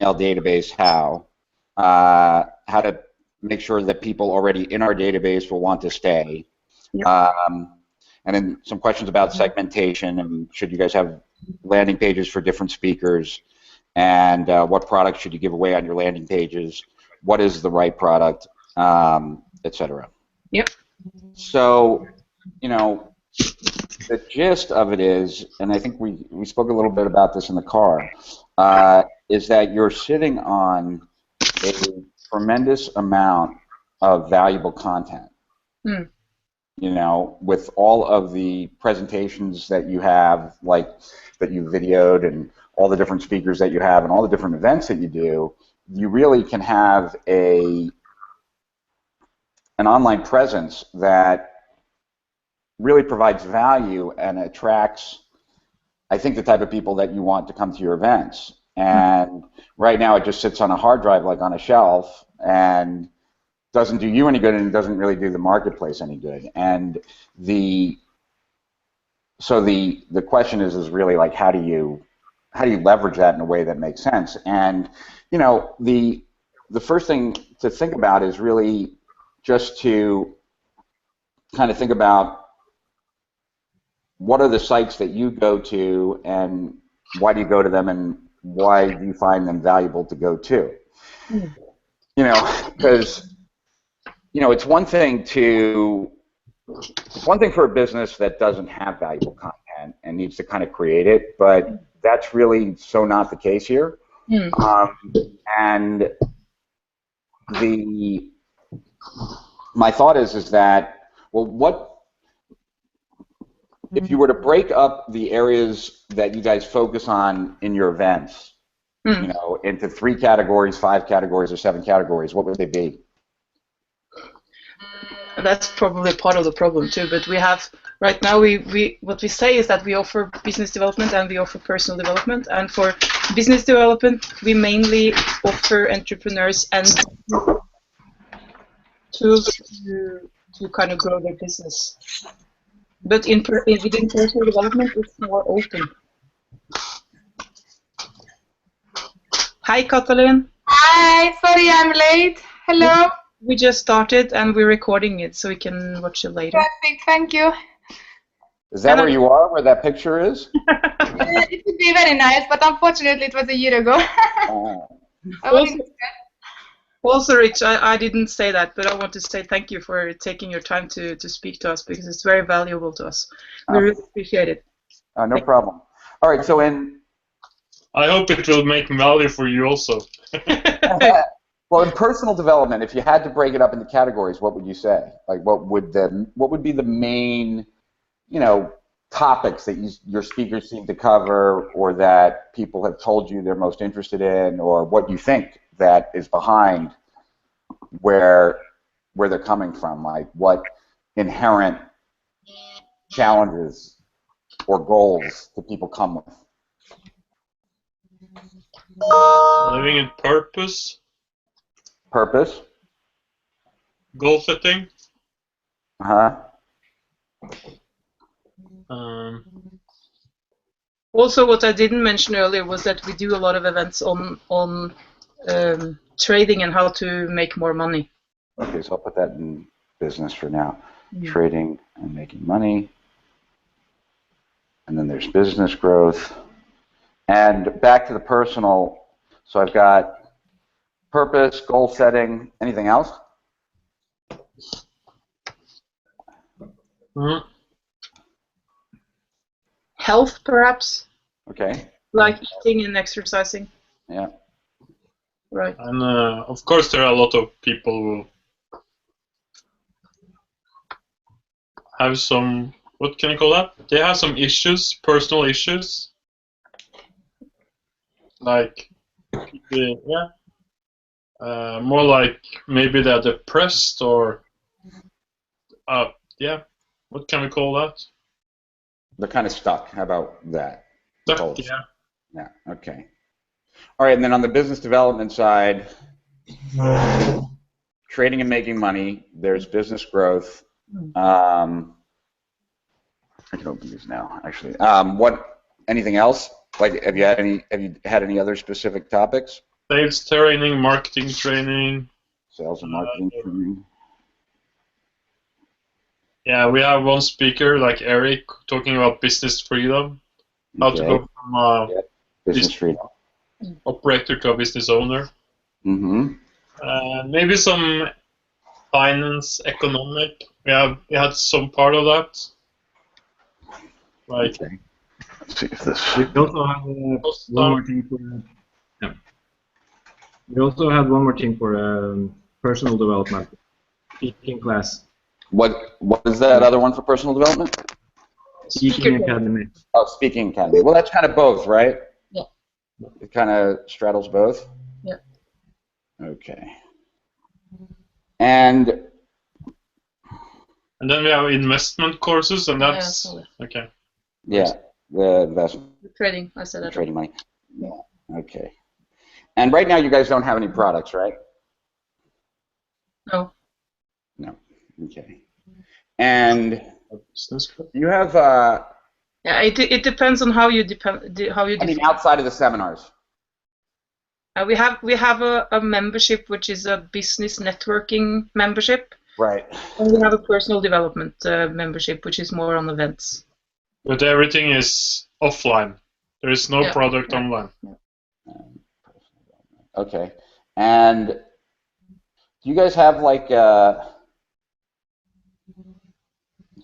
email database, how to make sure that people already in our database will want to stay. Yep. And then some questions about segmentation, and should you guys have landing pages for different speakers, and what products should you give away on your landing pages, what is the right product, etc. Yep. So, you know, the gist of it is, and I think we spoke a little bit about this in the car, is that you're sitting on a tremendous amount of valuable content. Mm. You know, with all of the presentations that you have, like that you videoed, and all the different speakers that you have, and all the different events that you do, you really can have an online presence that really provides value and attracts, I think, the type of people that you want to come to your events. And right now it just sits on a hard drive, like on a shelf, and doesn't do you any good, and doesn't really do the marketplace any good. And so the question is really like, how do you leverage that in a way that makes sense? And you know, the first thing to think about is really just to kind of think about what are the sites that you go to, and why do you go to them, and why do you find them valuable to go to? Mm. You know, because you know, it's one thing for a business that doesn't have valuable content and needs to kind of create it, but that's really so not the case here. Mm. And my thought is that, well, what if you were to break up the areas that you guys focus on in your events, you know, into 3 categories, 5 categories, or 7 categories, what would they be? That's probably part of the problem too, but we have, right now, what we say is that we offer business development and we offer personal development, and for business development we mainly offer entrepreneurs and tools to kind of grow their business. But within personal development it's more open. Hi Katalin. Hi, sorry I'm late. Hello. We just started and we're recording it so we can watch it later. Perfect, thank you. Is that where you are, where that picture is? It would be very nice, but unfortunately it was a year ago. Also, Rich, I didn't say that, but I want to say thank you for taking your time to speak to us, because it's very valuable to us. We really appreciate it. No problem. All right, so I hope it will make value for you also. Well, in personal development, if you had to break it up into categories, what would you say? Like, what would be the main, you know, topics that your speakers seem to cover, or that people have told you they're most interested in, or what you think that is behind where they're coming from? Like, what inherent challenges or goals do people come with? Living in purpose. Purpose. Goal setting. Also, what I didn't mention earlier was that we do a lot of events on trading and how to make more money. Okay, so I'll put that in business for now. Trading and making money. And then there's business growth. And back to the personal, so I've got purpose, goal setting, anything else? Health, perhaps? Okay. Like eating and exercising? Yeah. Right. And of course there are a lot of people who have some, what can I call that? They have some issues, personal issues. Like, more like maybe they're depressed, or what can we call that? They're kind of stuck. How about that? Stuck, yeah. Yeah, okay. All right, and then on the business development side, trading and making money, there's business growth. I can open these now, actually. Anything else? Like, have you had any other specific topics? sales training, marketing training. Sales and marketing training. Yeah, we have one speaker like Eric talking about business freedom, how to go from business freedom operator to a business owner. Mm-hmm. Maybe some finance, economic. We had some part of that. Like, okay. Let's see if this. We also have one more thing for. We also had one more thing for personal development, speaking class. What is that other one for personal development? Speaking Academy. Oh, Speaking Academy. Well, that's kind of both, right? Yeah. It kind of straddles both? Yeah. Okay. And then we have investment courses, and that's okay. Yeah, the investment. Trading, I said that. Trading money. Yeah. Okay. And right now you guys don't have any products, right? No. No. Okay. And you have yeah, it depends on how you I mean, outside of the seminars. We have a membership which is a business networking membership. Right. And we have a personal development membership which is more on events. But everything is offline. There is no product online. Yeah. Okay. And do you guys have like do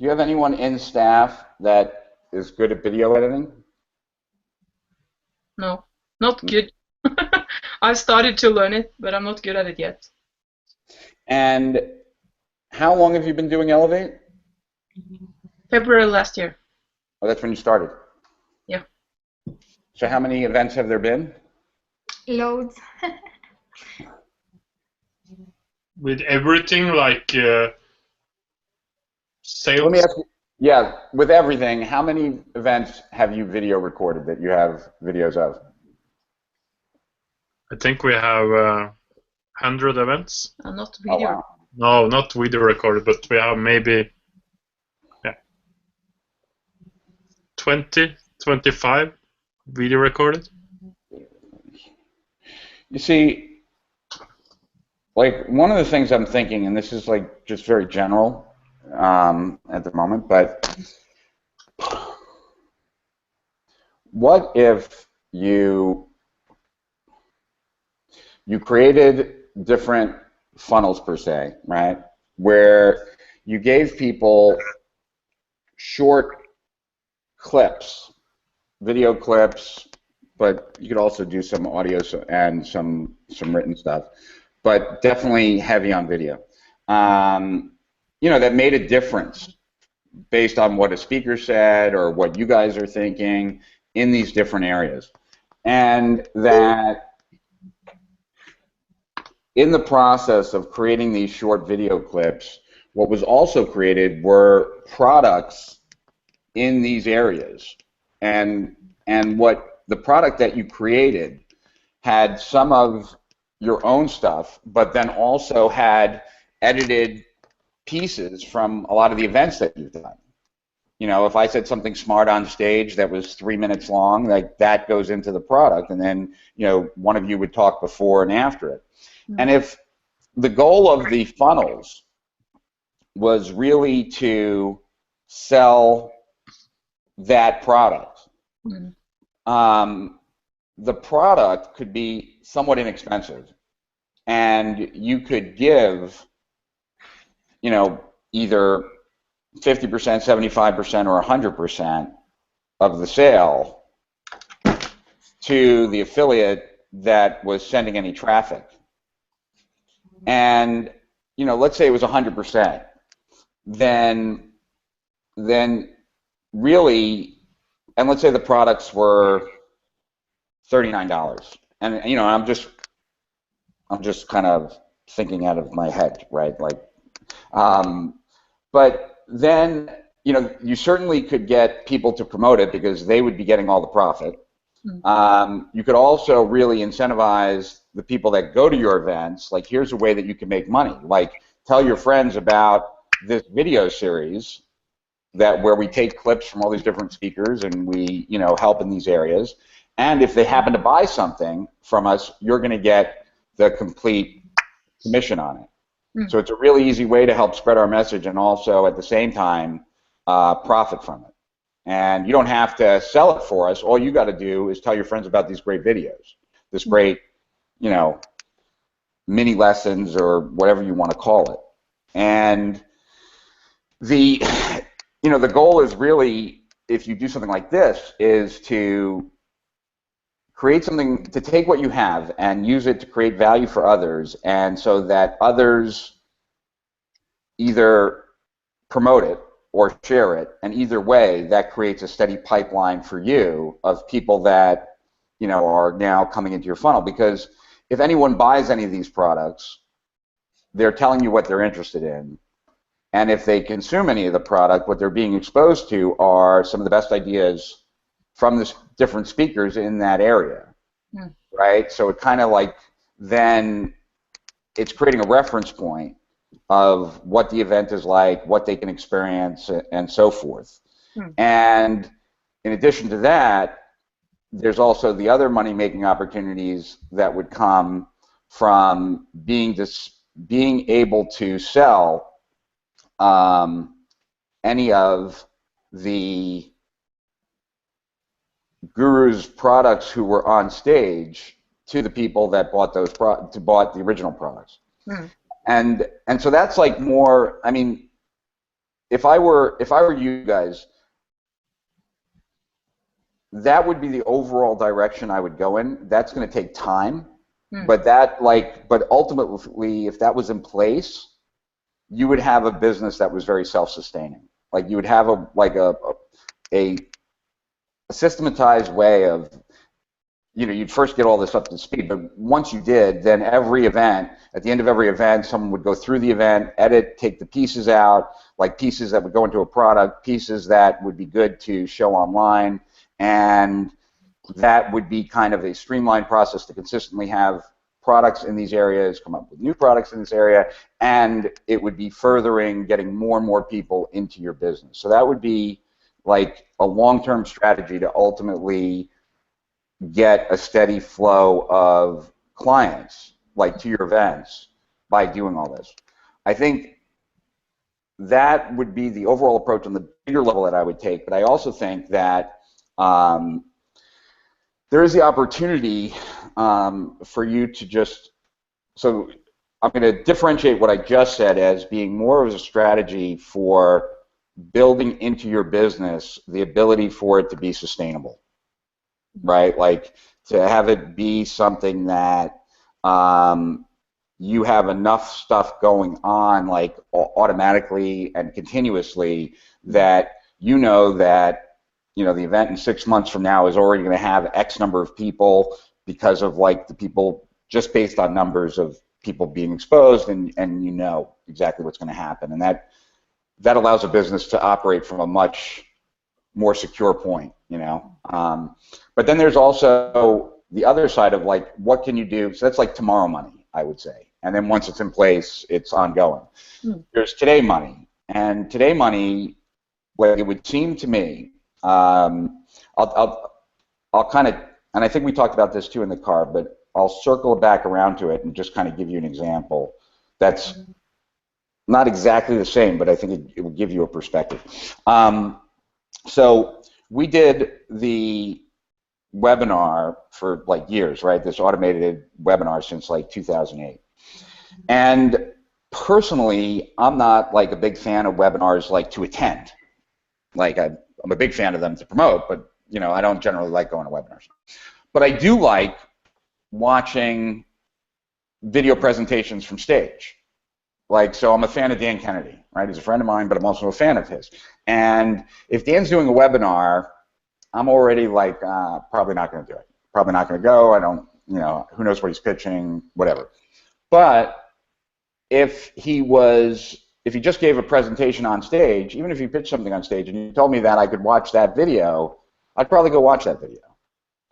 you have anyone in staff that is good at video editing? No, not good. I started to learn it, but I'm not good at it yet. And how long have you been doing Elevate? February last year. Oh, that's when you started? Yeah. So how many events have there been? Loads. With everything like sales. Let me ask you, yeah, with everything, how many events have you video recorded that you have videos of? I think we have 100 events. Not video. Oh, wow. No, not video recorded, but we have maybe 20, 25 video recorded. You see, like one of the things I'm thinking, and this is like just very general at the moment, but what if you created different funnels per se, right? Where you gave people short clips, video clips, but you could also do some audio and some written stuff, but definitely heavy on video. You know, that made a difference based on what a speaker said or what you guys are thinking in these different areas. And that in the process of creating these short video clips, what was also created were products in these areas. And what the product that you created had some of your own stuff, but then also had edited pieces from a lot of the events that you've done. You know, if I said something smart on stage that was 3 minutes long, like that goes into the product, and then, you know, one of you would talk before and after it. And if the goal of the funnels was really to sell that product, the product could be somewhat inexpensive, and you could give, you know, either 50%, 75%, or 100% of the sale to the affiliate that was sending any traffic. And, you know, let's say it was 100%, then really, and let's say the products were $39, and, you know, I'm just kind of thinking out of my head, right? Like, but then, you know, you certainly could get people to promote it because they would be getting all the profit. You could also really incentivize the people that go to your events, like, here's a way that you can make money. Like, tell your friends about this video series where we take clips from all these different speakers and we, you know, help in these areas. And if they happen to buy something from us, you're going to get the complete commission on it. So it's a really easy way to help spread our message and also at the same time profit from it. And you don't have to sell it for us. All you got to do is tell your friends about these great videos, this great, you know, mini lessons or whatever you want to call it. And the, you know, the goal is really, if you do something like this, is to create something, to take what you have and use it to create value for others, and so that others either promote it or share it, and either way, that creates a steady pipeline for you of people that, you know, are now coming into your funnel. Because if anyone buys any of these products, they're telling you what they're interested in, and if they consume any of the product, what they're being exposed to are some of the best ideas from the different speakers in that area, right? So it kind of like, then it's creating a reference point of what the event is like, what they can experience, and so forth. And in addition to that, there's also the other money-making opportunities that would come from being able to sell any of the Guru's products who were on stage to the people that bought those bought the original products. And so that's like more, I mean, if I were you guys, that would be the overall direction I would go in. That's going to take time, but ultimately, if that was in place, you would have a business that was very self-sustaining. Like you would have a systematized way of, you know, you'd first get all this up to speed, but once you did, then every event, at the end of every event, someone would go through the event, edit, take the pieces out, like pieces that would go into a product, pieces that would be good to show online, and that would be kind of a streamlined process to consistently have products in these areas, come up with new products in this area, and it would be furthering getting more and more people into your business. So that would be like a long-term strategy to ultimately get a steady flow of clients, like to your events, by doing all this. I think that would be the overall approach on the bigger level that I would take, but I also think that there is the opportunity for you to just, so I'm going to differentiate what I just said as being more of a strategy for building into your business the ability for it to be sustainable, right? Like to have it be something that you have enough stuff going on, like automatically and continuously, that you know that, you know, the event in 6 months from now is already going to have X number of people because of like the people, just based on numbers of people being exposed, and you know exactly what's going to happen, and that allows a business to operate from a much more secure point, you know. But then there's also the other side of like, what can you do? So that's like tomorrow money, I would say. And then once it's in place, it's ongoing. There's today money, and today money, like it would seem to me, I'll kind of, and I think we talked about this too in the car, but I'll circle back around to it and just kind of give you an example that's not exactly the same, but I think it will give you a perspective. So we did the webinar for like years, right? This automated webinar since like 2008. And personally, I'm not like a big fan of webinars like to attend. Like I'm a big fan of them to promote, but you know, I don't generally like going to webinars. But I do like watching video presentations from stage. Like, so I'm a fan of Dan Kennedy, right? He's a friend of mine, but I'm also a fan of his. And if Dan's doing a webinar, I'm already like, probably not going to do it. Probably not going to go. I don't, you know, who knows what he's pitching, whatever. But if he just gave a presentation on stage, even if he pitched something on stage and he told me that I could watch that video, I'd probably go watch that video,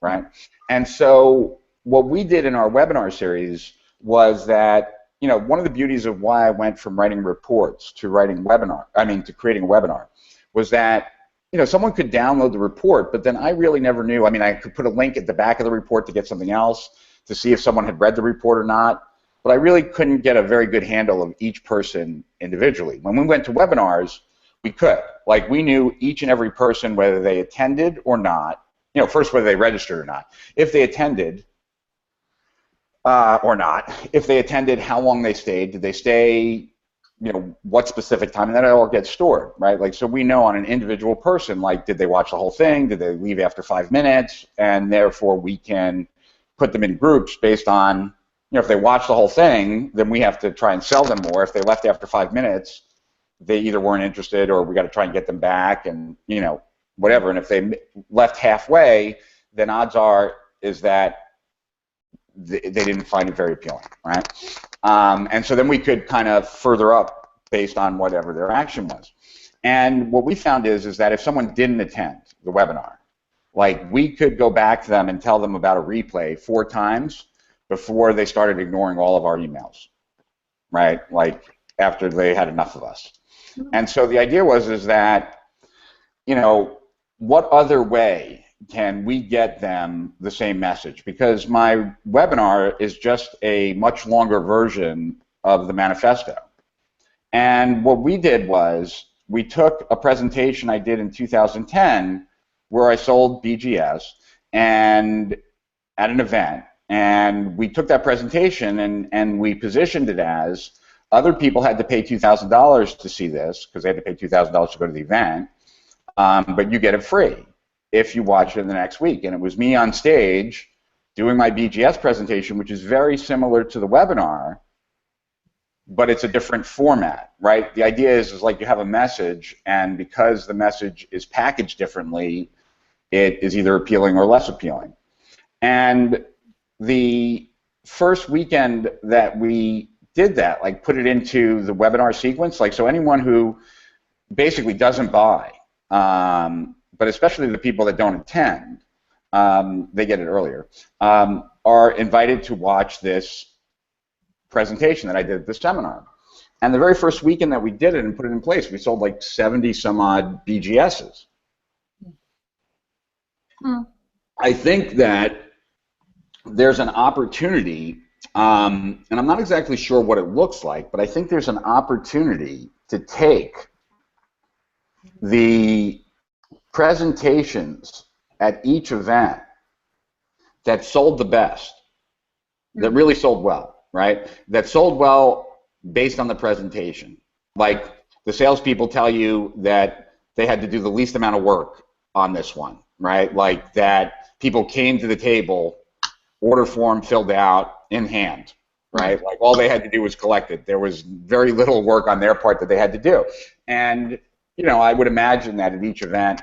right? And so what we did in our webinar series was that, you know, one of the beauties of why I went from writing reports to writing to creating a webinar, was that someone could download the report, but then I really never knew. I mean, I could put a link at the back of the report to get something else to see if someone had read the report or not, but I really couldn't get a very good handle of each person individually. When we went to webinars, we could. Like, we knew each and every person, whether they attended or not, first whether they registered or not. If they attended or not, if they attended, how long they stayed, did they stay, what specific time, and then it all gets stored, right? Like, so we know on an individual person, like, did they watch the whole thing, did they leave after 5 minutes, and therefore we can put them in groups based on, if they watched the whole thing, then we have to try and sell them more. If they left after 5 minutes, they either weren't interested or we got to try and get them back, and, whatever. And if they left halfway, then odds are is that they didn't find it very appealing, right? And so then we could kind of further up based on whatever their action was. And what we found is that if someone didn't attend the webinar, like, we could go back to them and tell them about a replay 4 times before they started ignoring all of our emails, right? Like, after they had enough of us. And so the idea is that, what other way can we get them the same message? Because my webinar is just a much longer version of the manifesto. And what we did was we took a presentation I did in 2010 where I sold BGS and at an event, and we took that presentation and we positioned it as other people had to pay $2,000 to see this because they had to pay $2,000 to go to the event, but you get it free if you watch it in the next week. And it was me on stage doing my BGS presentation, which is very similar to the webinar, but it's a different format, right? The idea is like you have a message, and because the message is packaged differently, it is either appealing or less appealing. And the first weekend that we did that, like, put it into the webinar sequence, like, so anyone who basically doesn't buy, but especially the people that don't attend, they get it earlier, are invited to watch this presentation that I did at the seminar. And the very first weekend that we did it and put it in place, we sold like 70 some odd BGSs. I think that there's an opportunity, and I'm not exactly sure what it looks like, but I think there's an opportunity to take the presentations at each event that sold the best, that really sold well, right? That sold well based on the presentation. Like, the salespeople tell you that they had to do the least amount of work on this one, right? Like, that people came to the table, order form filled out in hand, right? Like, all they had to do was collect it. There was very little work on their part that they had to do. And, I would imagine that at each event,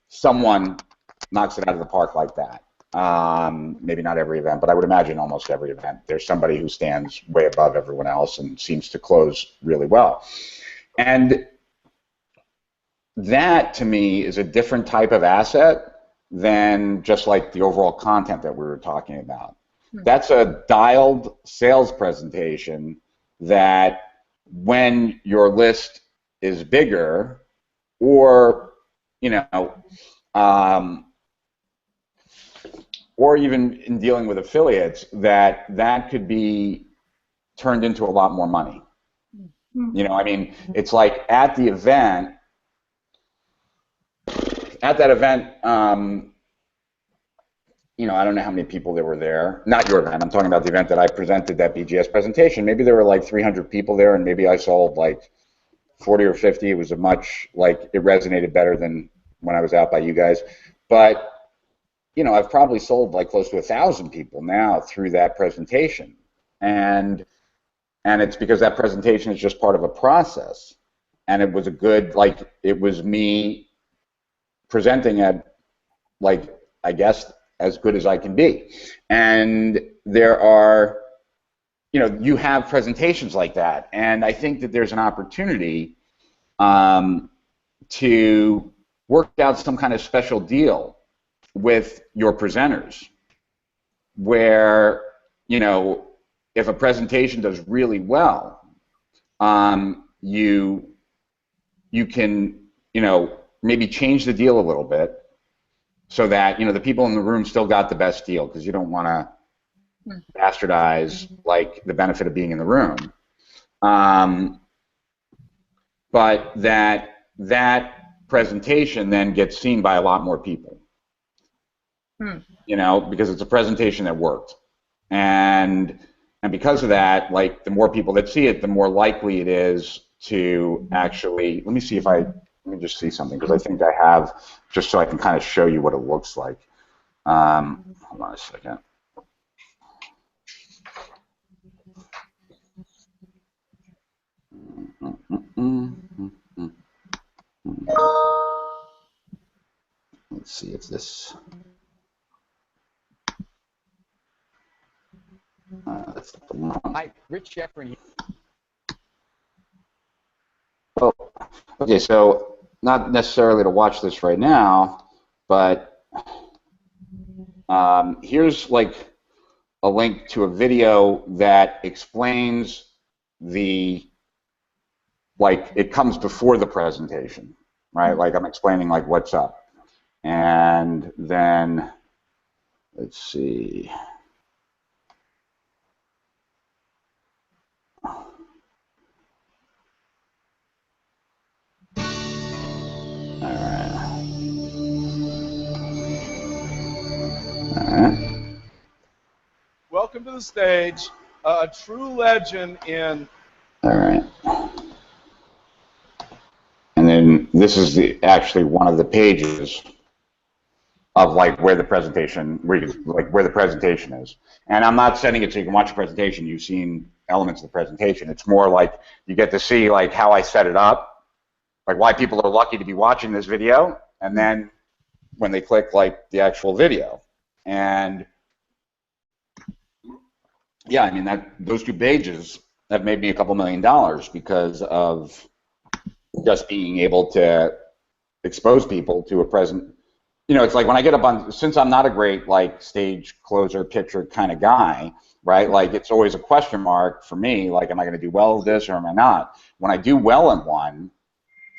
someone knocks it out of the park like that. Maybe not every event, but I would imagine almost every event. There's somebody who stands way above everyone else and seems to close really well. And that, to me, is a different type of asset than just like the overall content that we were talking about. That's a dialed sales presentation that, when your list is bigger, or or even in dealing with affiliates, that could be turned into a lot more money. I mean, it's like at the event, I don't know how many people there were there. Not your event. I'm talking about the event that I presented that BGS presentation. Maybe there were like 300 people there, and maybe I sold like 40 or 50. It was it resonated better than when I was out by you guys. But, I've probably sold like close to 1,000 people now through that presentation. And it's because that presentation is just part of a process. And it was it was me presenting at, I guess, as good as I can be. And there are, you have presentations like that. And I think that there's an opportunity to work out some kind of special deal with your presenters where, if a presentation does really well, you can, maybe change the deal a little bit so that, the people in the room still got the best deal, because you don't want to bastardize like the benefit of being in the room. But that presentation then gets seen by a lot more people. Because it's a presentation that worked. And because of that, like, the more people that see it, the more likely it is to actually, let me just see something, because I think I have, just so I can kind of show you what it looks like. Hold on a second. Let's see if this... that's the one. Hi, Rich Sheffrin. Oh, okay, so not necessarily to watch this right now, but here's like a link to a video that explains it comes before the presentation, right? Like, I'm explaining like what's up. And then, let's see. Welcome to the stage, a true legend in... All right. And then this is actually one of the pages of like where the presentation, where the presentation is. And I'm not sending it so you can watch the presentation. You've seen elements of the presentation. It's more like you get to see like how I set it up, like why people are lucky to be watching this video, and then when they click like the actual video. And yeah, I mean, those two pages have made me a couple $1 million because of just being able to expose people to a present. It's like when I get up on, since I'm not a great like stage closer picture kind of guy, right? Like, it's always a question mark for me, like, am I going to do well with this or am I not? When I do well in one,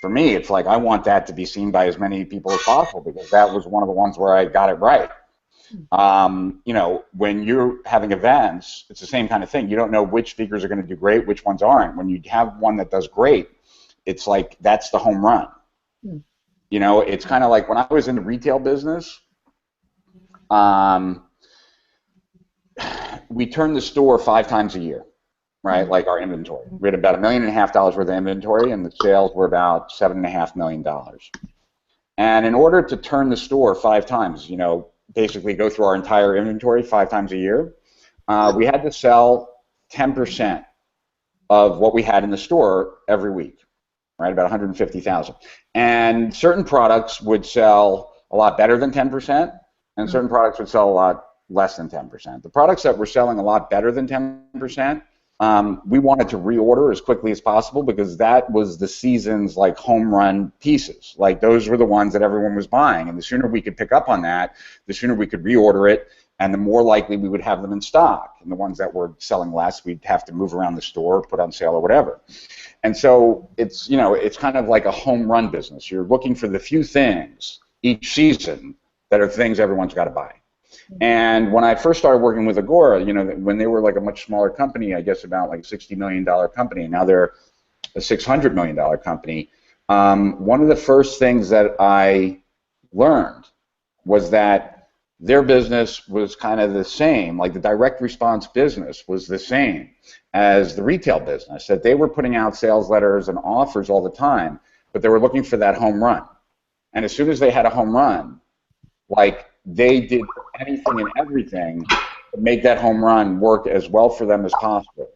for me, it's like I want that to be seen by as many people as possible, because that was one of the ones where I got it right. When you're having events, it's the same kind of thing. You don't know which speakers are going to do great, which ones aren't. When you have one that does great, it's like that's the home run. It's kind of like when I was in the retail business, we turned the store 5 times a year, right? Like our inventory. We had about $1.5 million worth of inventory, and the sales were about $7.5 million. And in order to turn the store 5 times, basically go through our entire inventory 5 times a year, we had to sell 10% of what we had in the store every week, right? About 150,000. And certain products would sell a lot better than 10%, and certain products would sell a lot less than 10%. The products that were selling a lot better than 10%, we wanted to reorder as quickly as possible, because that was the season's like home run pieces. Like, those were the ones that everyone was buying, and the sooner we could pick up on that, the sooner we could reorder it, and the more likely we would have them in stock. And the ones that were selling less, we'd have to move around the store, put on sale or whatever. And so it's, it's kind of like a home run business. You're looking for the few things each season that are things everyone's got to buy. And when I first started working with Agora, when they were like a much smaller company, I guess about like $60 million company, and now they're a $600 million company, one of the first things that I learned was that their business was kind of the same, like the direct response business was the same as the retail business, that they were putting out sales letters and offers all the time, but they were looking for that home run. And as soon as they had a home run, like, they did anything and everything to make that home run work as well for them as possible.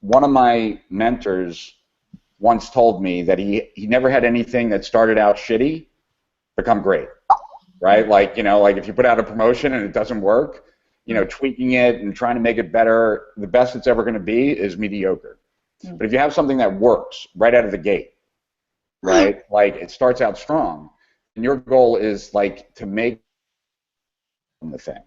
One of my mentors once told me that he never had anything that started out shitty become great, right? Like, like if you put out a promotion and it doesn't work, tweaking it and trying to make it better, the best it's ever going to be is mediocre. But if you have something that works right out of the gate, right, like it starts out strong, and your goal is like to make the thing.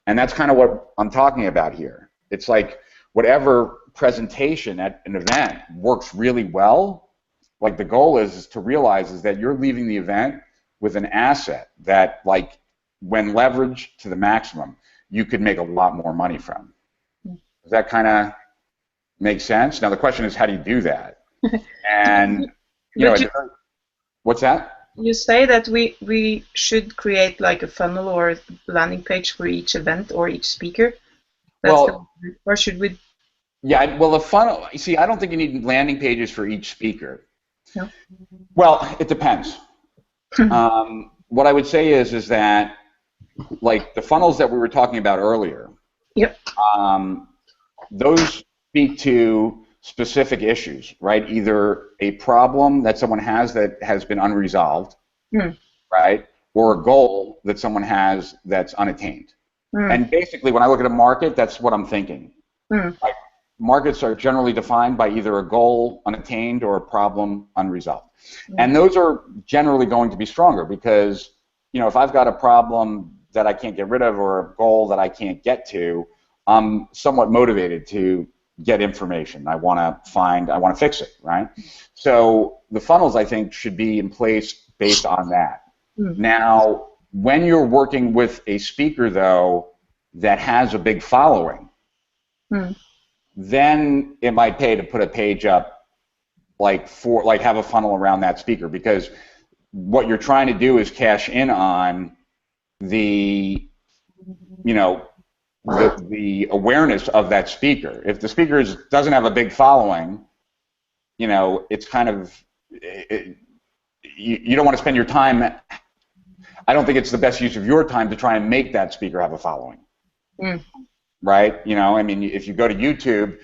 And that's kind of what I'm talking about here. It's like whatever presentation at an event works really well, like the goal is to realize is that you're leaving the event with an asset that, like, when leveraged to the maximum, you could make a lot more money from. Does that kind of make sense? Now the question is, how do you do that? And what's that? You say that we should create like a funnel or a landing page for each event or each speaker. Or should we? Yeah, well, the funnel. You see, I don't think you need landing pages for each speaker. No. Well, it depends. What I would say is that, like the funnels that we were talking about earlier. Yep. Those speak to specific issues, right? Either a problem that someone has that has been unresolved, right, or a goal that someone has that's unattained. And basically, when I look at a market, that's what I'm thinking. Like, markets are generally defined by either a goal unattained or a problem unresolved. And those are generally going to be stronger because, you know, if I've got a problem that I can't get rid of or a goal that I can't get to, I'm somewhat motivated to get information. I want to fix it, right? So the funnels, I think, should be in place based on that. Now, when you're working with a speaker, though, that has a big following, then it might pay to put a page up, like have a funnel around that speaker, because what you're trying to do is cash in on the, you know, the awareness of that speaker. If the speaker doesn't have a big following, you know, it's kind of, you don't want to spend your time. I don't think it's the best use of your time to try and make that speaker have a following. Right? You know, I mean, if you go to YouTube,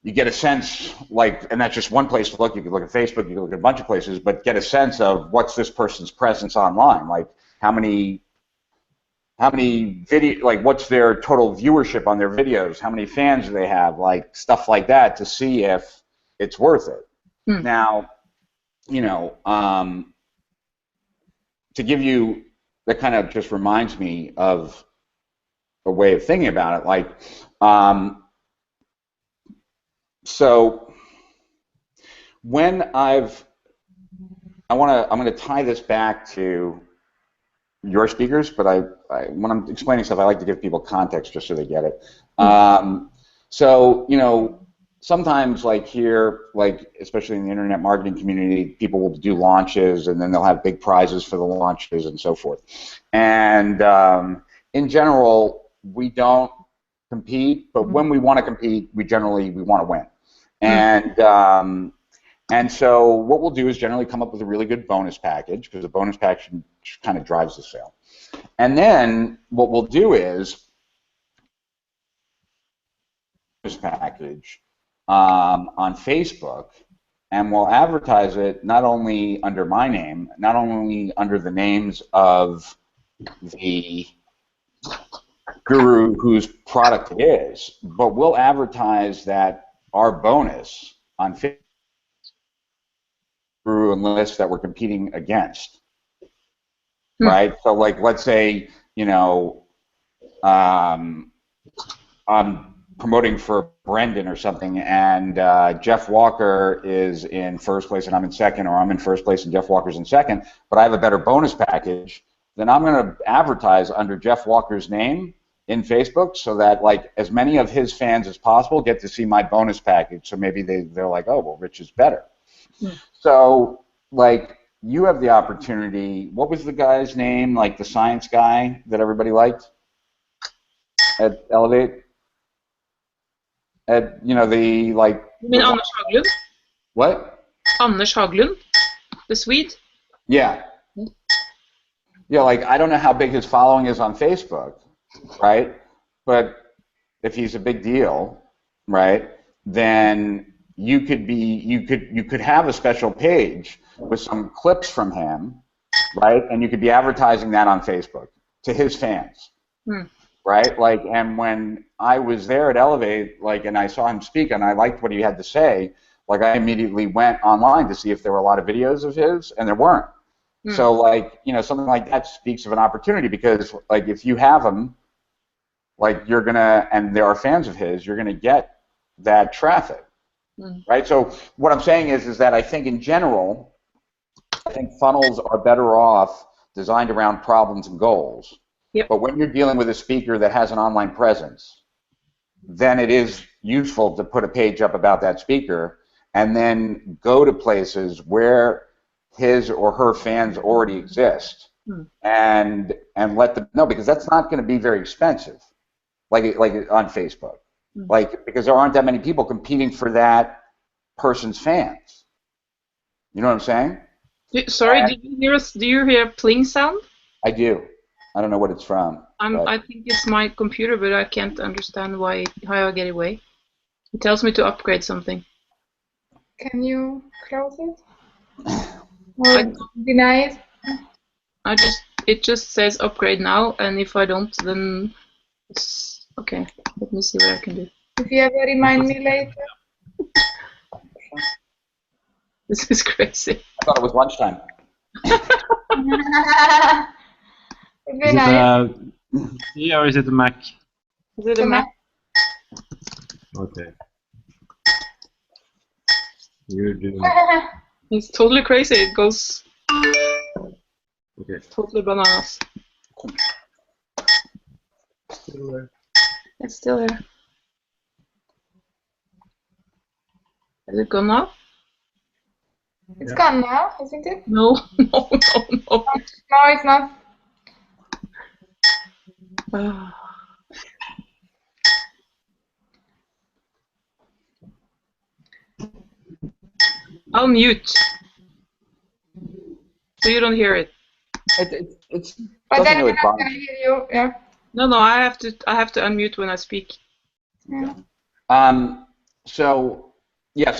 you get a sense, like, and that's just one place to look. You can look at Facebook, you can look at a bunch of places, but get a sense of what's this person's presence online. Like, how many video, like, what's their total viewership on their videos? How many fans do they have? Like, stuff like that to see if it's worth it. Now, you know, to give you, that kind of just reminds me of a way of thinking about it. Like, so when I'm going to tie this back to your speakers, but when I'm explaining stuff, I like to give people context just so they get it. So, you know, sometimes, like here, like especially in the internet marketing community, people will do launches and then they'll have big prizes for the launches and so forth. And in general, we don't compete, but when we want to compete, we want to win. And so what we'll do is generally come up with a really good bonus package, because the bonus package kind of drives the sale. And then what we'll do is this package on Facebook, and we'll advertise it not only under my name, not only under the names of the guru whose product it is, but we'll advertise that our bonus on Facebook guru and list that we're competing against, right? So, like, let's say, you know, I'm promoting for Brendan or something, and Jeff Walker is in first place and I'm in second, or I'm in first place and Jeff Walker's in second, but I have a better bonus package, then I'm going to advertise under Jeff Walker's name in Facebook so that, like, as many of his fans as possible get to see my bonus package. So maybe they're like, oh, well, Rich is better. So, like, you have the opportunity. What was the guy's name, like the science guy that everybody liked at Elevate? At, you know, the, like... You mean Anders Haglund? What? Anders Haglund, the Swede? Yeah. Yeah, like, I don't know how big his following is on Facebook, right? But if he's a big deal, right, then you could have a special page with some clips from him, right? And you could be advertising that on Facebook to his fans, right? Like, and when I was there at Elevate, like, and I saw him speak and I liked what he had to say, like, I immediately went online to see if there were a lot of videos of his, and there weren't. So, like, you know, something like that speaks of an opportunity, because, like, if you have him, like, you're gonna, and there are fans of his, you're gonna get that traffic. right? So what I'm saying is that I think in general, I think funnels are better off designed around problems and goals. Yep. But when you're dealing with a speaker that has an online presence, then it is useful to put a page up about that speaker and then go to places where his or her fans already exist and let them know, because that's not going to be very expensive, like on Facebook, like, because there aren't that many people competing for that person's fans. You know what I'm saying? Sorry, did you hear us? Do you hear a pling sound? I do. I don't know what it's from. I think it's my computer, but I can't understand how I get away. It tells me to upgrade something. Can you close it? Or deny it? It just says upgrade now, and if I don't, then it's okay. Let me see what I can do. If you ever remind me later. This is crazy. I thought it was lunchtime. It'd be nice. Yeah, or is it a Mac? Is it a Mac? Okay. You're doing. It's totally crazy. It goes Okay. totally bananas. It's still there. Is it gone now? It's gone now, isn't it? No, no, no, no. No, it's not. I'll mute. So you don't hear it. It's But doesn't then really we're not bother gonna me. hear you. Yeah. No, I have to unmute when I speak. Yeah. So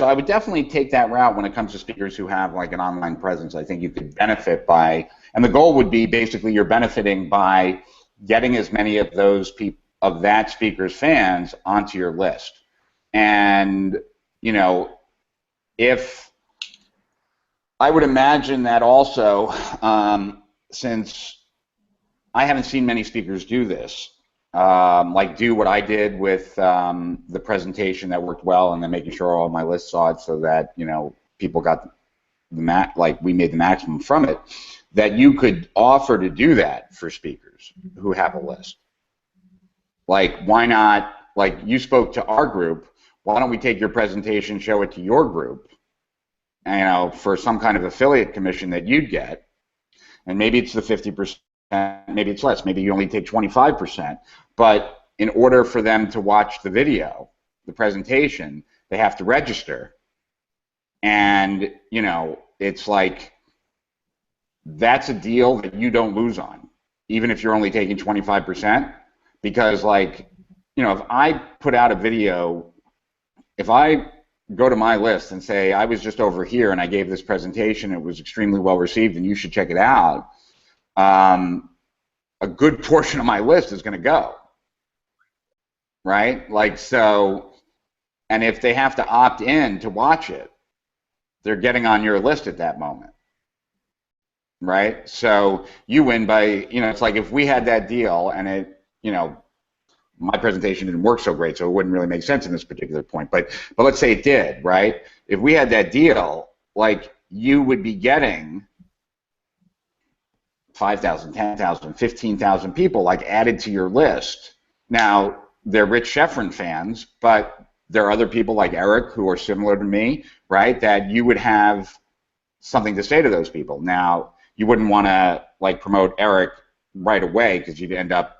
I would definitely take that route when it comes to speakers who have like an online presence. I think you could benefit by, and the goal would be basically you're benefiting by getting as many of those people, of that speaker's fans, onto your list. And if I would imagine that also, since I haven't seen many speakers do this, like do what I did with the presentation that worked well, and then making sure all my lists saw it, so that people got we made the maximum from it. That you could offer to do that for speakers who have a list. Like, why not? Like, you spoke to our group. Why don't we take your presentation, show it to your group, for some kind of affiliate commission that you'd get, and maybe it's the 50%. Maybe it's less. Maybe you only take 25%. But in order for them to watch the video, the presentation, they have to register. And, it's like, that's a deal that you don't lose on, even if you're only taking 25%. Because, like, if I put out a video, if I go to my list and say, I was just over here and I gave this presentation, it was extremely well received and you should check it out, a good portion of my list is going to go, right? Like, so, and if they have to opt in to watch it, they're getting on your list at that moment, right? So you win by, it's like if we had that deal and it, my presentation didn't work so great, so it wouldn't really make sense in this particular point, but let's say it did, right? If we had that deal, like, you would be getting 5,000, 10,000, 15,000 people like added to your list. Now, they're Rich Schefren fans, but there are other people like Eric who are similar to me, right, that you would have something to say to those people. Now, you wouldn't want to like promote Eric right away because you'd end up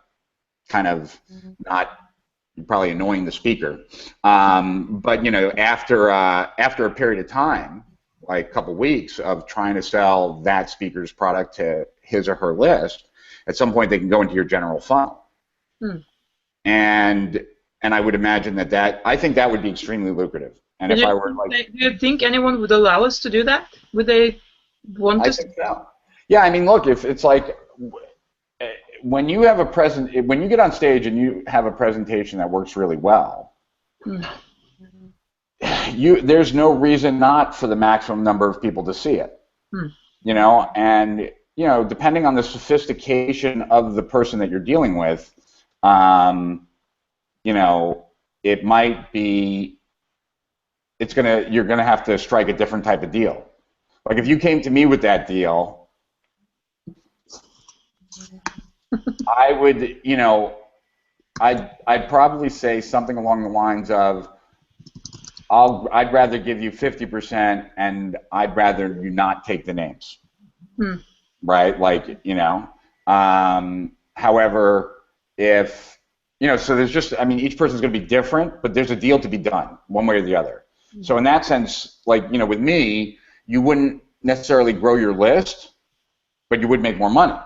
kind of probably annoying the speaker. But after a period of time, like a couple weeks of trying to sell that speaker's product to his or her list, at some point they can go into your general funnel. And I would imagine that I think that would be extremely lucrative. And if I were like, do you think anyone would allow us to do that? Would they want us? I think so. Yeah, I mean, look, if it's like when you have when you get on stage and you have a presentation that works really well, there's no reason not for the maximum number of people to see it. And depending on the sophistication of the person that you're dealing with, it might be you're gonna have to strike a different type of deal. Like if you came to me with that deal, I would, I'd probably say something along the lines of, I'd rather give you 50% and I'd rather you not take the names. Right? Like, however, if, so there's just, I mean, each person's going to be different, but there's a deal to be done one way or the other. So in that sense, like, with me, you wouldn't necessarily grow your list, but you would make more money.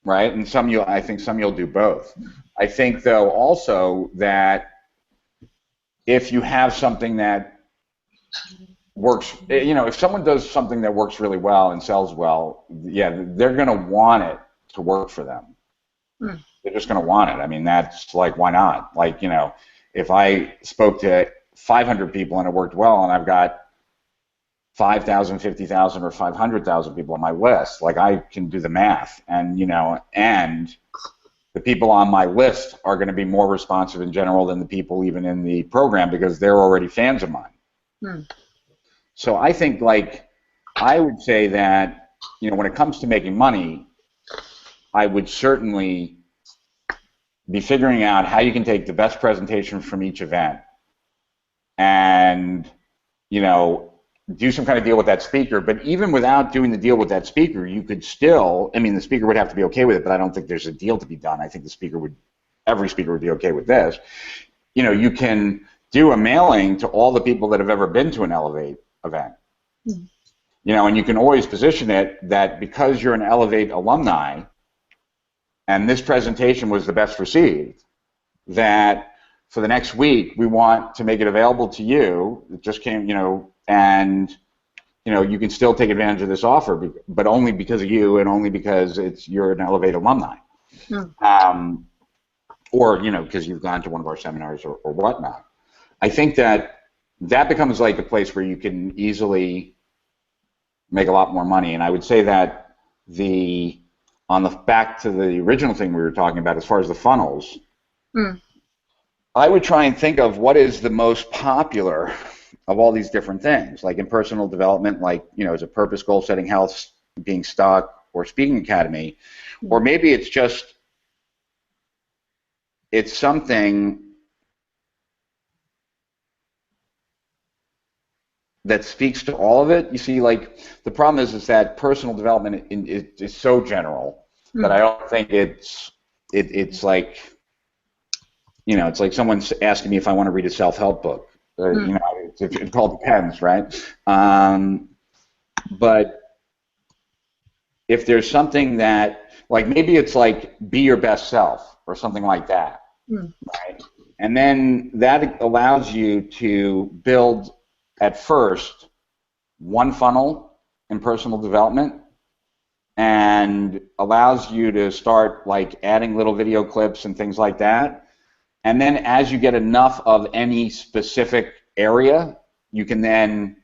Right? And I think some you'll do both. I think, though, also that if you have something that works, if someone does something that works really well and sells well, yeah, they're going to want it to work for them. They're just going to want it. I mean, that's like, why not? Like, if I spoke to 500 people and it worked well and I've got 5,000, 50,000, or 500,000 people on my list, like I can do the math, and and the people on my list are going to be more responsive in general than the people even in the program because they're already fans of mine. So I think, like, I would say that, when it comes to making money, I would certainly be figuring out how you can take the best presentation from each event and, do some kind of deal with that speaker. But even without doing the deal with that speaker, you could still, I mean, the speaker would have to be okay with it, but I don't think there's a deal to be done. I think every speaker would be okay with this. You can do a mailing to all the people that have ever been to an Elevate event. And you can always position it that because you're an Elevate alumni and this presentation was the best received, that for the next week we want to make it available to you. It just came, and you can still take advantage of this offer, but only because of you and only because you're an Elevate alumni, or because you've gone to one of our seminars or whatnot. I think that becomes like a place where you can easily make a lot more money. And I would say that back to the original thing we were talking about as far as the funnels, I would try and think of what is the most popular of all these different things. Like in personal development, like, is a purpose, goal setting, health, being stuck, or speaking academy, or maybe it's something that speaks to all of it. You see, like, the problem is that personal development is so general that I don't think it's like, it's like someone's asking me if I want to read a self-help book. It all depends, right? But if there's something that, like, maybe it's like be your best self or something like that, right? And then that allows you to build at first one funnel in personal development and allows you to start, like, adding little video clips and things like that. And then as you get enough of any specific area, you can then,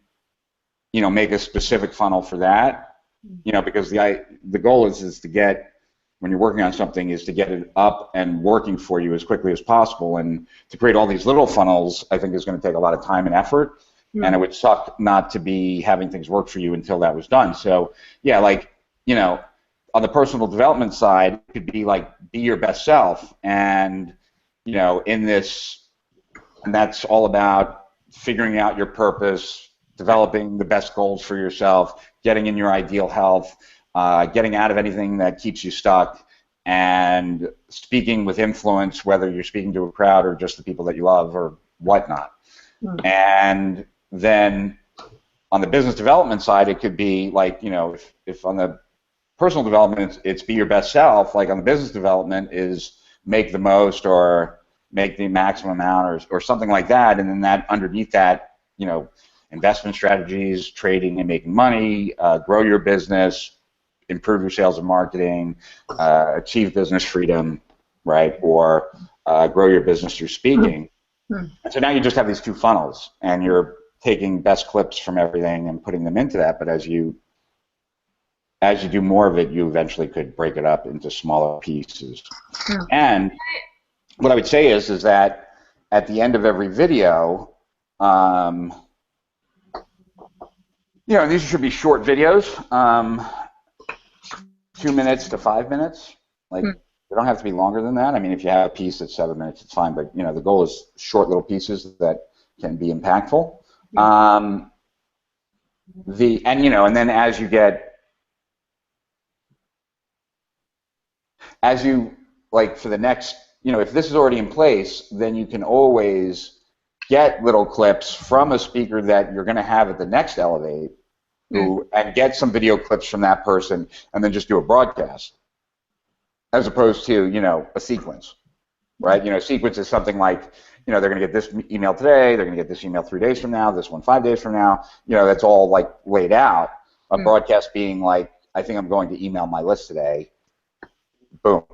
make a specific funnel for that, because the goal is to get, when you're working on something, is to get it up and working for you as quickly as possible. And to create all these little funnels, I think is going to take a lot of time and effort, and it would suck not to be having things work for you until that was done. So, yeah, like, on the personal development side, it could be like, be your best self, and in this, and that's all about figuring out your purpose, developing the best goals for yourself, getting in your ideal health, getting out of anything that keeps you stuck, and speaking with influence, whether you're speaking to a crowd or just the people that you love or whatnot. And then on the business development side, it could be like, if on the personal development it's be your best self, like on the business development is make the most or make the maximum amount or something like that, and then that underneath that, investment strategies, trading and making money, grow your business, improve your sales and marketing, achieve business freedom, right, or grow your business through speaking. And so now you just have these two funnels, and you're taking best clips from everything and putting them into that, but as you do more of it, you eventually could break it up into smaller pieces. And what I would say is that at the end of every video, You know, these should be short videos, 2 minutes to 5 minutes. Like, they don't have to be longer than that. I mean, if you have a piece that's 7 minutes, it's fine. But, you know, the goal is short little pieces that can be impactful. And then as you, like, for the next, you know, if this is already in place, then you can always get little clips from a speaker that you're going to have at the next Elevate, and get some video clips from that person, and then just do a broadcast, as opposed to, you know, a sequence, right? You know, a sequence is something like, you know, they're going to get this email today, they're going to get this email 3 days from now, this one 5 days from now. You know, that's all, like, laid out. A broadcast being like, I think I'm going to email my list today. Boom.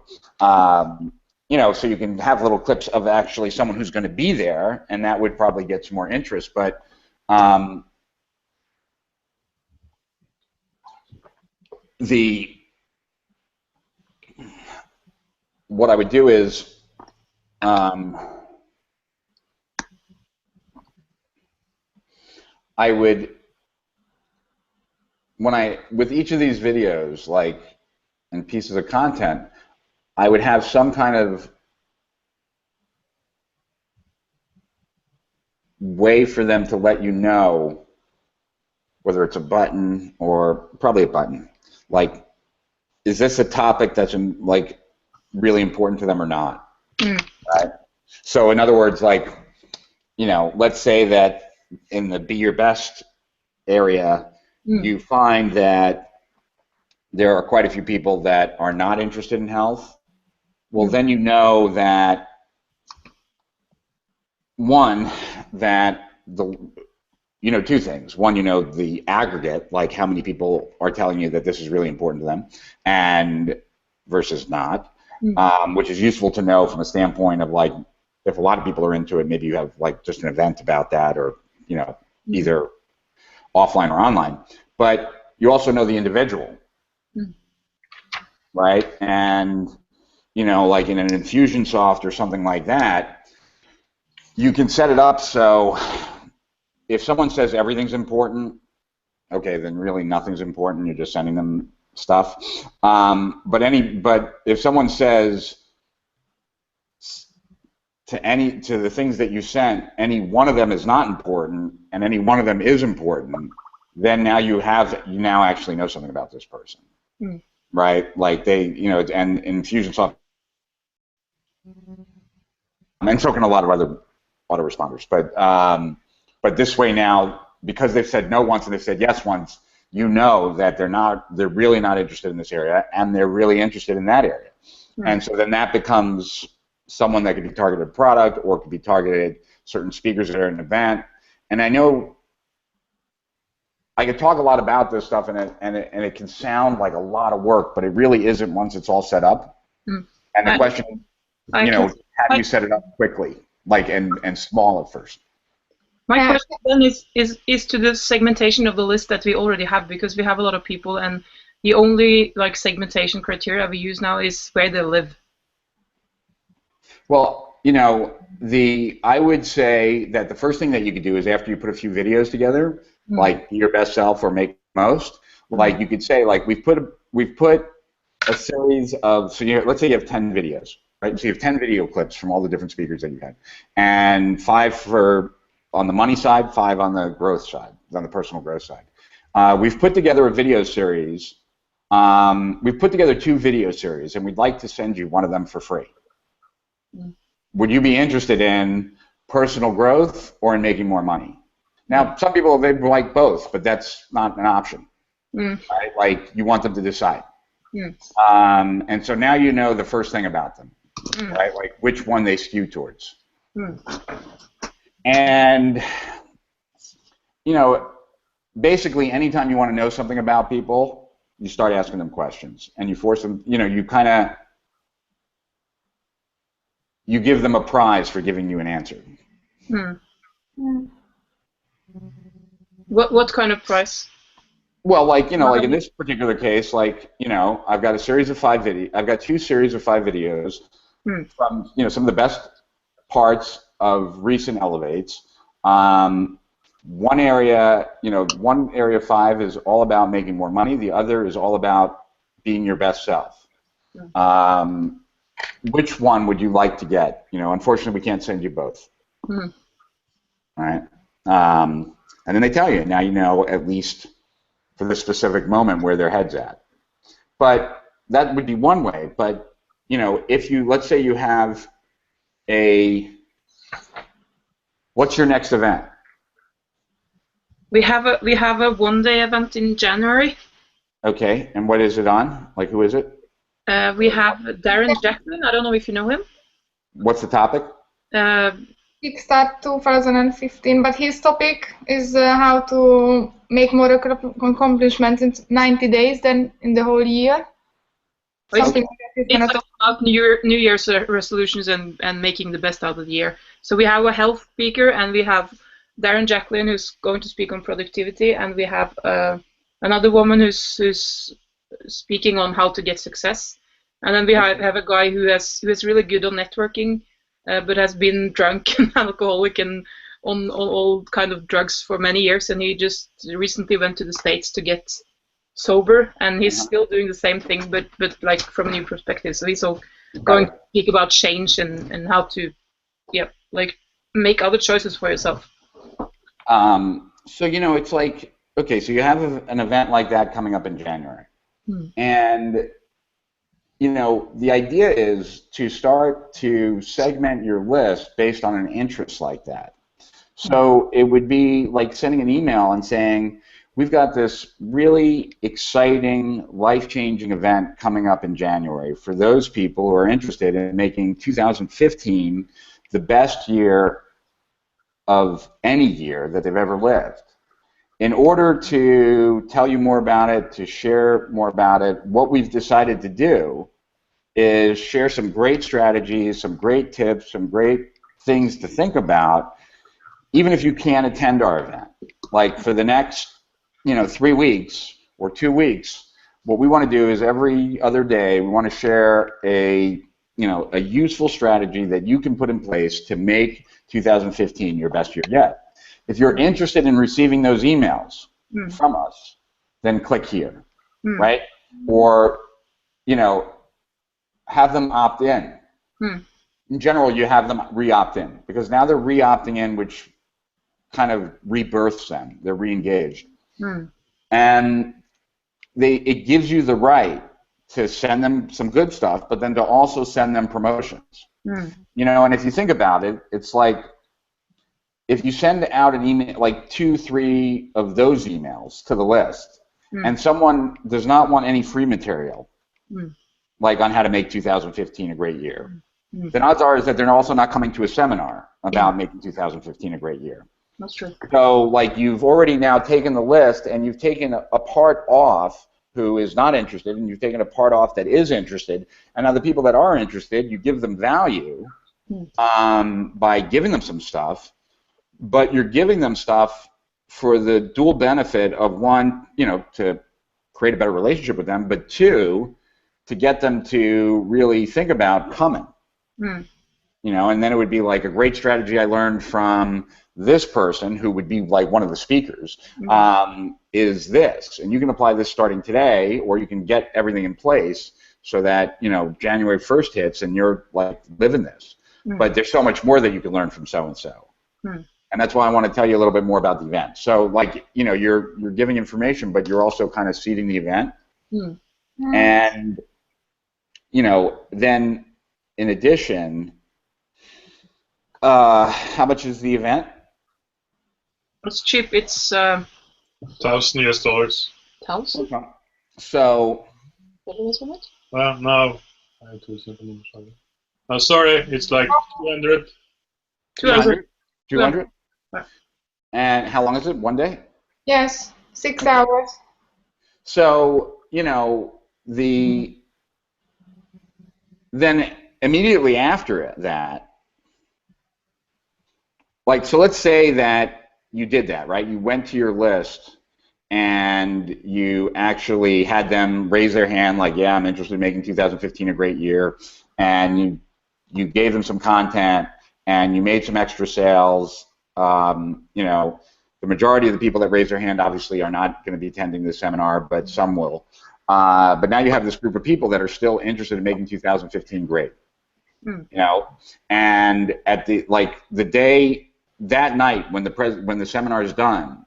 You know, so you can have little clips of actually someone who's going to be there, and that would probably get some more interest. But what I would do is I would, with each of these videos, like, and pieces of content, I would have some kind of way for them to let you know, whether it's a button or probably a button, like, is this a topic that's like really important to them or not? Right? So in other words, like, you know, let's say that in the Be Your Best area, you find that there are quite a few people that are not interested in health. Well, then you know that, one, that you know, two things. One, you know, the aggregate, like how many people are telling you that this is really important to them, and versus not, which is useful to know from a standpoint of, like, if a lot of people are into it, maybe you have, like, just an event about that, or, you know, either offline or online. But you also know the individual, right? And, you know, like in an Infusionsoft or something like that, you can set it up so if someone says everything's important, okay, then really nothing's important. You're just sending them stuff. But if someone says to the things that you sent, any one of them is not important, and any one of them is important, then now you now actually know something about this person, right? Like they, you know, and Infusionsoft, and so can a lot of other autoresponders, but this way now, because they've said no once and they've said yes once, you know that they're really not interested in this area, and they're really interested in that area, and so then that becomes someone that could be targeted product, or could be targeted certain speakers that are at an event. And I know I could talk a lot about this stuff, and it can sound like a lot of work, but it really isn't once it's all set up. And the question, you know, how do you set it up quickly, like, and small at first? My question then is to the segmentation of the list that we already have, because we have a lot of people, and the only, like, segmentation criteria we use now is where they live. Well, you know, I would say that the first thing that you could do is, after you put a few videos together, like Be Your Best Self or Make Most, like, you could say, like, we've put a series of, so let's say you have 10 videos, right? So you have 10 video clips from all the different speakers that you had, and 5 on the money side, 5 on the growth side, on the personal growth side. We've put together a video series. We've put together 2 video series, and we'd like to send you one of them for free. Would you be interested in personal growth or in making more money? Now, some people, they like both, but that's not an option, right? Like, you want them to decide. And so now you know the first thing about them, right? Like, which one they skew towards. And, you know, basically, anytime you want to know something about people, you start asking them questions, and you force them, you know, you give them a prize for giving you an answer. What kind of prize? Well, like, you know, like in this particular case, like, you know, I've got a series of 5 videos. I've got 2 series of 5 videos from, you know, some of the best parts of recent Elevates. One area, one area 5 is all about making more money. The other is all about being your best self. Which one would you like to get? Unfortunately, we can't send you both. Mm. All right. And then they tell you. Now you know at least for this specific moment where their head's at. But that would be one way. But if let's say you have what's your next event? We have a one-day event in January. Okay, and what is it on? Like, who is it? We have Darren Jacklin. I don't know if you know him. What's the topic? Kickstart 2015, but his topic is how to make more accomplishments in 90 days than in the whole year. It's about New Year's resolutions and making the best out of the year. So we have a health speaker, and we have Darren Jacklin, who's going to speak on productivity, and we have another woman who's speaking on how to get success. And then we have a guy who is really good on networking, but has been drunk and alcoholic and on all kind of drugs for many years, and he just recently went to the States to get sober, and he's still doing the same thing, but like from a new perspective. So he's all going to speak about change and how to, make other choices for yourself. So it's like, okay, so you have an event like that coming up in January, and the idea is to start to segment your list based on an interest like that. So it would be like sending an email and saying, we've got this really exciting, life-changing event coming up in January for those people who are interested in making 2015 the best year of any year that they've ever lived. In order to tell you more about it, to share more about it, what we've decided to do is share some great strategies, some great tips, some great things to think about, even if you can't attend our event. Like for the next 3 weeks or 2 weeks, what we want to do is every other day we want to share a useful strategy that you can put in place to make 2015 your best year yet. If you're interested in receiving those emails from us, then click here, right? Or, have them opt in. In general, you have them re-opt in, because now they're re-opting in, which kind of rebirths them. They're re-engaged. And it gives you the right to send them some good stuff, but then to also send them promotions. And if you think about it, it's like if you send out an email, like 2, 3 of those emails to the list, and someone does not want any free material, like on how to make 2015 a great year, then odds are is that they're also not coming to a seminar about making 2015 a great year. That's true. So, like, you've already now taken the list and you've taken a part off who is not interested, and you've taken a part off that is interested, and now the people that are interested, you give them value by giving them some stuff, but you're giving them stuff for the dual benefit of, one, to create a better relationship with them, but 2, to get them to really think about coming. And then it would be like a great strategy I learned from this person who would be like one of the speakers is this, and you can apply this starting today, or you can get everything in place so that January 1st hits and you're like living this. But there's so much more that you can learn from so and so. And that's why I want to tell you a little bit more about the event. So, like, you're giving information, but you're also kind of seeding the event. And, then in addition, how much is the event? It's cheap. It's $1,000 US. 1,000? So. No. Sorry, it's like 200. 200. 200? And how long is it? 1 day? Yes, 6 hours. So, then immediately after that, like, so let's say that you did that, right? You went to your list and you actually had them raise their hand like, yeah, I'm interested in making 2015 a great year, and you gave them some content and you made some extra sales, You know, the majority of the people that raise their hand obviously are not going to be attending this seminar, but some will. But now you have this group of people that are still interested in making 2015 great. You know, and at the day that night when the seminar is done,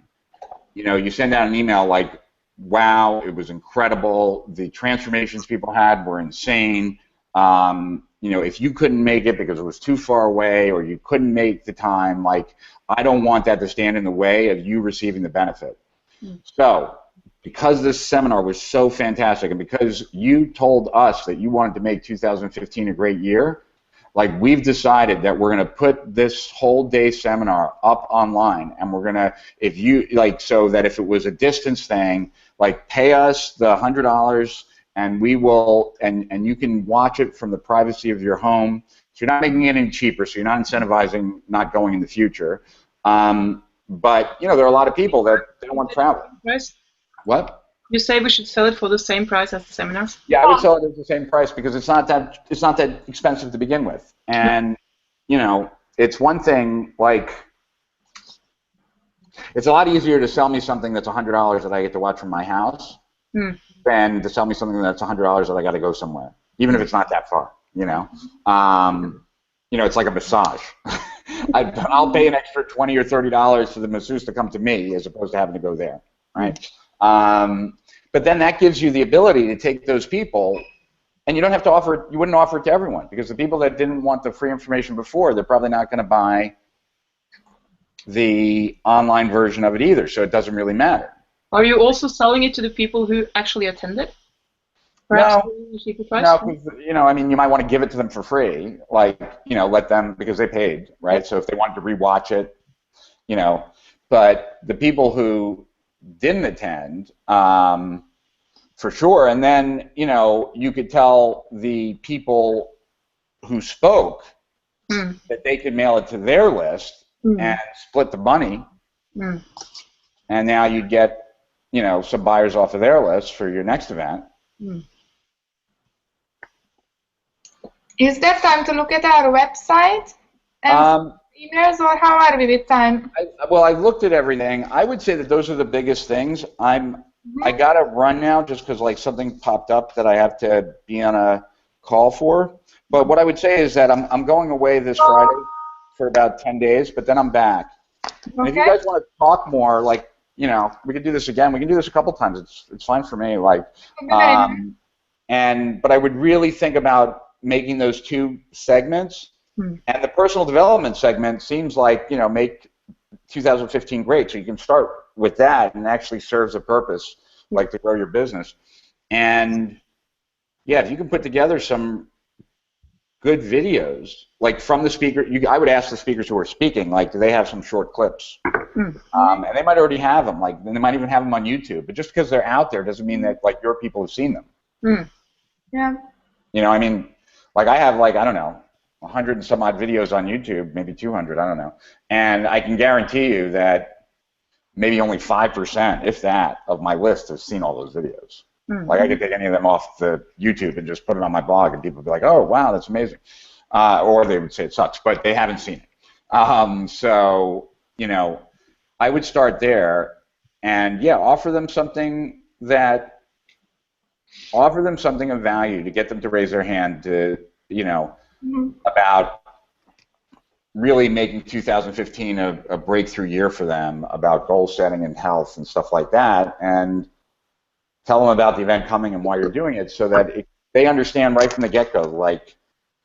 you know, you send out an email like, wow, it was incredible. The transformations people had were insane. You know, if you couldn't make it because it was too far away or you couldn't make the time, like, I don't want that to stand in the way of you receiving the benefit. So, because this seminar was so fantastic and because you told us that you wanted to make 2015 a great year, like, we've decided that we're going to put this whole day seminar up online, and we're going to, if you, like, so that if it was a distance thing, like, pay us the $100 and we will, and you can watch it from the privacy of your home. So you're not making it any cheaper, so you're not incentivizing not going in the future. But, you know, there are a lot of people that don't want to travel. Price? What? You say we should sell it for the same price as the seminars? Yeah, I would sell it at the same price because it's not that expensive to begin with. And, you know, it's one thing, like, it's a lot easier to sell me something that's $100 that I get to watch from my house than to sell me something that's $100 that I got to go somewhere, even if it's not that far, you know. You know, it's like a massage. I'll pay an extra $20 or $30 for the masseuse to come to me as opposed to having to go there, right? But then that gives you the ability to take those people, and you don't have to offer it, you wouldn't offer it to everyone, because the people that didn't want the free information before, they're probably not going to buy the online version of it either, so it doesn't really matter. Are you also selling it to the people who actually attended? No, because, you know, I mean, you might want to give it to them for free, like, you know, let them, because they paid, right? So if they wanted to rewatch it, you know, but the people who didn't attend, for sure, and then, you know, you could tell the people who spoke that they could mail it to their list and split the money, and now you'd get, you know, some buyers off of their list for your next event. Is there time to look at our website and emails, or how are we with time? Well, I looked at everything. I would say that those are the biggest things. I got to run now just because, like, something popped up that I have to be on a call for. But what I would say is that I'm going away this Friday for about 10 days, but then I'm back. And if you guys want to talk more, like, you know, we could do this again. We can do this a couple times. It's fine for me. Like, but I would really think about making those two segments. And the personal development segment seems like, you know, make 2015 great. So you can start with that, and it actually serves a purpose, like, to grow your business. And yeah, if you can put together some good videos, like, from the speaker, I would ask the speakers who are speaking, like, do they have some short clips? And they might already have them, like, and they might even have them on YouTube. But just because they're out there doesn't mean that, like, your people have seen them. Yeah. You know, I mean, like, I have, like, I don't know, 100 and some odd videos on YouTube, maybe 200, I don't know. And I can guarantee you that maybe only 5%, if that, of my list has seen all those videos. Like, I could take any of them off the YouTube and just put it on my blog, and people would be like, oh, wow, that's amazing. Or they would say it sucks, but they haven't seen it. So, you know, I would start there and, yeah, offer them something of value to get them to raise their hand to, you know, about really making 2015 a breakthrough year for them, about goal setting and health and stuff like that, and tell them about the event coming and why you're doing it, so that they understand right from the get-go, like,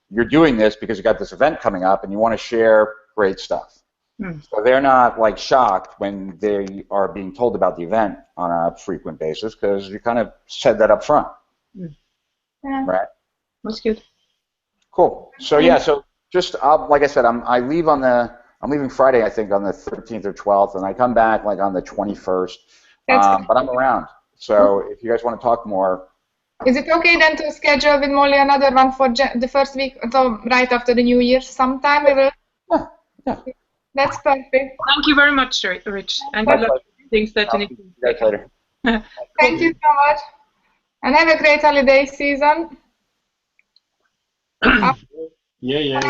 you're doing this because you got this event coming up and you want to share great stuff. So they're not, like, shocked when they are being told about the event on a frequent basis, because you kind of said that up front. Right? That's good. Cool. So yeah, so just like I said, I'm leaving Friday, I think, on the 13th or 12th, and I come back, like, on the 21st. But I'm around. So if you guys want to talk more. Is it okay then to schedule with Molly another one for the first week, so right after the New Year sometime? We will. Yeah. That's perfect. Thank you very much, Rich. And good luck with things that you need to do. See you guys later. Thank you so much. And have a great holiday season. Yeah.